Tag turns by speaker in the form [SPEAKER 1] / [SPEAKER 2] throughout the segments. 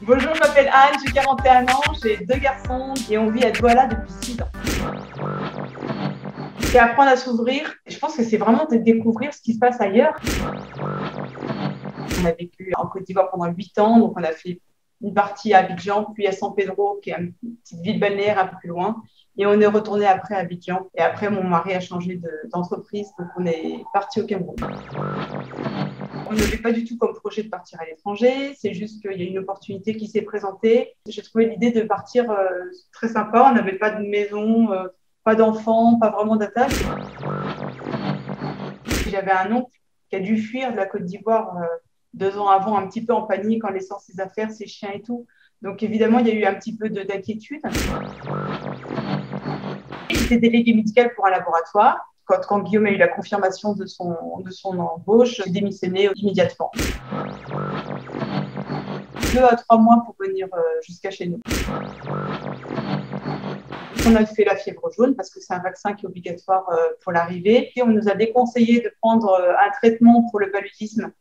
[SPEAKER 1] Bonjour, je m'appelle Anne, j'ai 41 ans, j'ai 2 garçons et on vit à Douala depuis 6 ans. C'est apprendre à s'ouvrir. Je pense que c'est vraiment de découvrir ce qui se passe ailleurs. On a vécu en Côte d'Ivoire pendant 8 ans, donc on a fait une partie à Abidjan, puis à San Pedro, qui est une petite ville balnéaire un peu plus loin. Et on est retourné après à Abidjan. Et après, mon mari a changé d'entreprise, donc on est parti au Cameroun. On n'avait pas du tout comme projet de partir à l'étranger, c'est juste qu'il y a une opportunité qui s'est présentée. J'ai trouvé l'idée de partir très sympa, on n'avait pas de maison, pas d'enfants, pas vraiment d'attache. J'avais un oncle qui a dû fuir de la Côte d'Ivoire 2 ans avant, un petit peu en panique en laissant ses affaires, ses chiens et tout. Donc évidemment, il y a eu un petit peu d'inquiétude. J'étais déléguée médicale pour un laboratoire. Quand Guillaume a eu la confirmation de son embauche, j'ai démissionné immédiatement. 2 à 3 mois pour venir jusqu'à chez nous. On a fait la fièvre jaune parce que c'est un vaccin qui est obligatoire pour l'arrivée. Et on nous a déconseillé de prendre un traitement pour le paludisme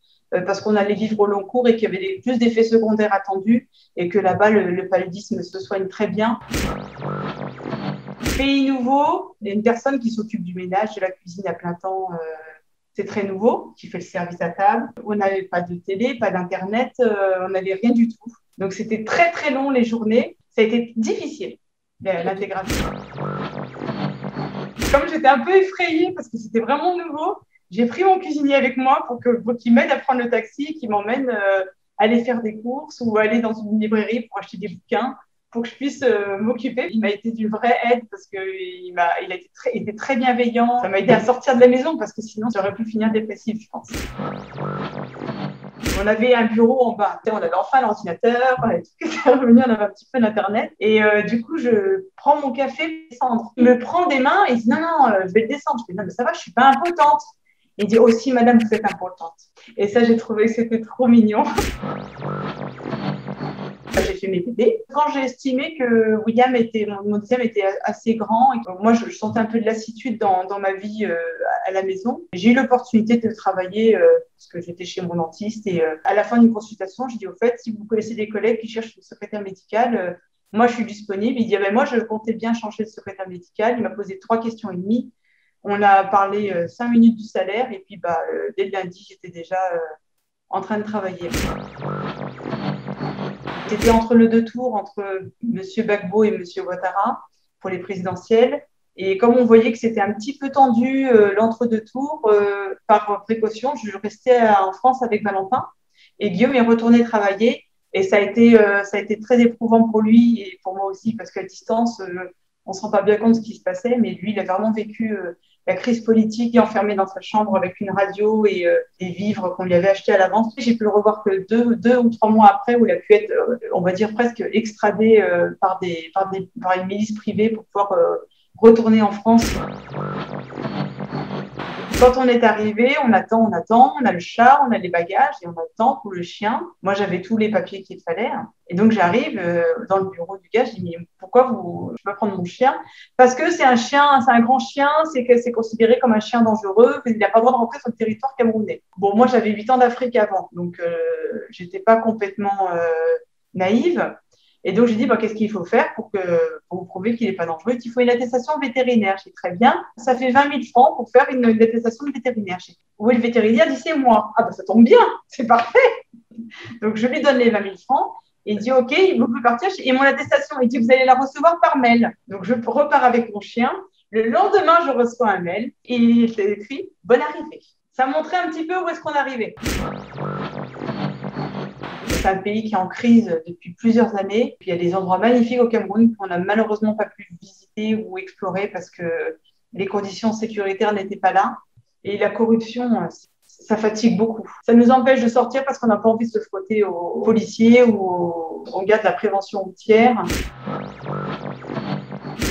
[SPEAKER 1] parce qu'on allait vivre au long cours et qu'il y avait plus d'effets secondaires attendus et que là-bas, le paludisme se soigne très bien. Pays nouveau, il y a une personne qui s'occupe du ménage, de la cuisine à plein temps, c'est très nouveau, qui fait le service à table. On n'avait pas de télé, pas d'internet, on n'avait rien du tout. Donc c'était très très long les journées, ça a été difficile, l'intégration. Comme j'étais un peu effrayée parce que c'était vraiment nouveau, j'ai pris mon cuisinier avec moi pour qu'il m'aide à prendre le taxi, qu'il m'emmène aller faire des courses ou aller dans une librairie pour acheter des bouquins, pour que je puisse m'occuper. Il m'a été d'une vraie aide parce qu'il était très bienveillant. Ça m'a aidé à sortir de la maison parce que sinon, j'aurais pu finir dépressive, je pense. On avait un bureau en bas. On avait enfin l'ordinateur, on avait tout qui était revenu, on avait un petit peu d'Internet. Et du coup, je prends mon café, descendre. Il me prend des mains et il dit non, je vais le descendre. Je dis non, mais ça va, je ne suis pas impotente. Il dit aussi, madame, vous êtes importante. Et ça, j'ai trouvé que c'était trop mignon. J'ai fait mes bébés. Quand j'ai estimé que mon deuxième était assez grand, et que moi je sentais un peu de lassitude dans ma vie à la maison, j'ai eu l'opportunité de travailler parce que j'étais chez mon dentiste et à la fin d'une consultation, je dis au fait, si vous connaissez des collègues qui cherchent une secrétaire médicale, moi je suis disponible. Il dit moi je comptais bien changer de secrétaire médicale. Il m'a posé 3 questions et demie. On a parlé 5 minutes du salaire et puis dès le lundi, j'étais déjà en train de travailler. C'était entre le 2 tours, entre M. Gbagbo et M. Ouattara pour les présidentielles. Et comme on voyait que c'était un petit peu tendu l'entre-deux tours, par précaution, je restais en France avec Valentin. Et Guillaume est retourné travailler. Et ça a été très éprouvant pour lui et pour moi aussi, parce qu'à distance, on ne se rend pas bien compte de ce qui se passait. Mais lui, il a vraiment vécu la crise politique, enfermé dans sa chambre avec une radio et des vivres qu'on lui avait achetés à l'avance. J'ai pu le revoir que 2 ou 3 mois après, où il a pu être, on va dire, presque extradé par une milice privée pour pouvoir retourner en France. Quand on est arrivé, on attend, on a le chat, on a les bagages et on attend pour le chien. Moi, j'avais tous les papiers qu'il fallait. Et donc, j'arrive dans le bureau du gars, je dis, mais pourquoi je peux prendre mon chien? Parce que c'est un chien, c'est un grand chien, c'est considéré comme un chien dangereux, il n'a pas le droit de rentrer sur le territoire camerounais. Bon, moi, j'avais 8 ans d'Afrique avant, donc je n'étais pas complètement naïve. Et donc, j'ai dit, qu'est-ce qu'il faut faire pour vous prouver qu'il n'est pas dangereux? Il faut une attestation vétérinaire. J'ai dit, très bien. Ça fait 20 000 francs pour faire une attestation de vétérinaire. J'ai dit, oui, le vétérinaire dit, c'est moi. Ah, ça tombe bien, c'est parfait. Donc, je lui donne les 20 000 francs. Et il dit, OK, vous pouvez partir. Et mon attestation, il dit, vous allez la recevoir par mail. Donc, je repars avec mon chien. Le lendemain, je reçois un mail et il était écrit, bonne arrivée. Ça montrait un petit peu où est-ce qu'on arrivait. C'est un pays qui est en crise depuis plusieurs années. Puis il y a des endroits magnifiques au Cameroun qu'on n'a malheureusement pas pu visiter ou explorer parce que les conditions sécuritaires n'étaient pas là. Et la corruption, ça fatigue beaucoup. Ça nous empêche de sortir parce qu'on n'a pas envie de se frotter aux policiers ou aux gars de la prévention routière.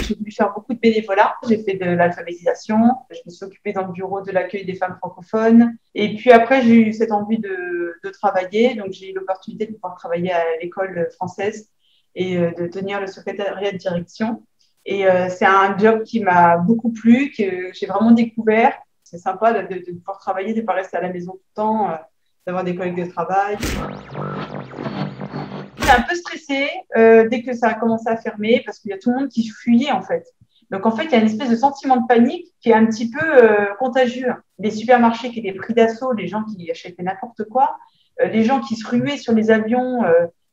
[SPEAKER 1] J'ai voulu faire beaucoup de bénévolat. J'ai fait de l'alphabétisation. Je me suis occupée dans le bureau de l'accueil des femmes francophones. Et puis après, j'ai eu cette envie de travailler. Donc, j'ai eu l'opportunité de pouvoir travailler à l'école française et de tenir le secrétariat de direction. Et c'est un job qui m'a beaucoup plu, que j'ai vraiment découvert. C'est sympa de pouvoir travailler, de ne pas rester à la maison tout le temps, d'avoir des collègues de travail. j'étais un peu stressée dès que ça a commencé à fermer parce qu'il y a tout le monde qui fuyait en fait. Donc en fait, il y a une espèce de sentiment de panique qui est un petit peu contagieux. Les supermarchés qui étaient pris d'assaut, les gens qui achetaient n'importe quoi, les gens qui se ruaient sur les avions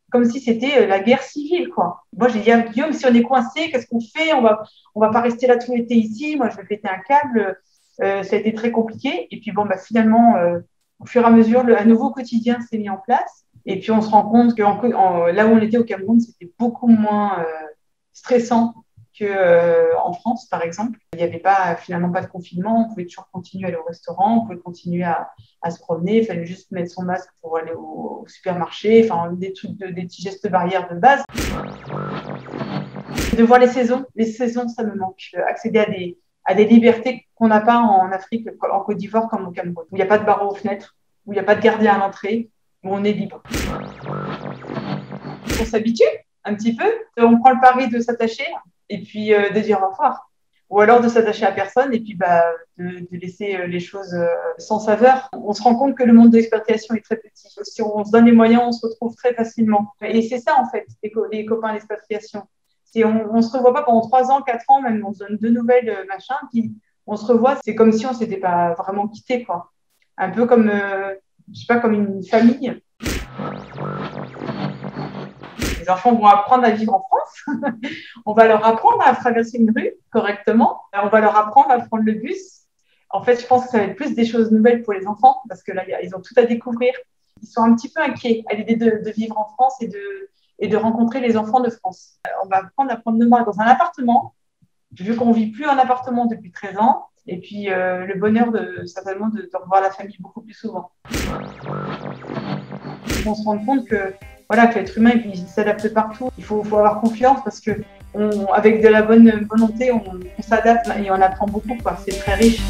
[SPEAKER 1] comme si c'était la guerre civile, quoi. Moi, j'ai dit à Guillaume, si on est coincé, qu'est-ce qu'on fait? On va pas rester là tout l'été ici. Moi, je vais péter un câble. Ça a été très compliqué. Et puis bon, bah, finalement, au fur et à mesure, un nouveau quotidien s'est mis en place. Et puis on se rend compte que là où on était au Cameroun, c'était beaucoup moins stressant qu'en France, par exemple. Il n'y avait finalement pas de confinement. On pouvait toujours continuer à aller au restaurant, on pouvait continuer à se promener. Il fallait juste mettre son masque pour aller au supermarché. Enfin, des petits gestes barrières de base. De voir les saisons, ça me manque. Accéder à des libertés qu'on n'a pas en Afrique, en Côte d'Ivoire comme au Cameroun, où il n'y a pas de barreaux aux fenêtres, où il n'y a pas de gardien à l'entrée, où on est libre. On s'habitue un petit peu, on prend le pari de s'attacher et puis de dire au revoir. Ou alors de s'attacher à personne et puis de laisser les choses sans saveur. On se rend compte que le monde de l'expatriation est très petit. Si on se donne les moyens, on se retrouve très facilement. Et c'est ça, en fait, les copains d'expatriation. On ne se revoit pas pendant 3 ans, 4 ans, même on se donne de nouvelles machins, puis on se revoit, c'est comme si on ne s'était pas vraiment quitté, quoi. Un peu comme, je sais pas, comme une famille. Les enfants vont apprendre à vivre en France. On va leur apprendre à traverser une rue correctement. On va leur apprendre à prendre le bus. En fait, je pense que ça va être plus des choses nouvelles pour les enfants parce que là, ils ont tout à découvrir. Ils sont un petit peu inquiets à l'idée de vivre en France et de rencontrer les enfants de France. On va apprendre à prendre nos marques dans un appartement, vu qu'on ne vit plus en appartement depuis 13 ans. Et puis, le bonheur certainement de revoir la famille beaucoup plus souvent. On se rend compte que l'être humain, il s'adapte partout. Il faut avoir confiance parce que avec de la bonne volonté, on s'adapte et on apprend beaucoup, quoi. C'est très riche.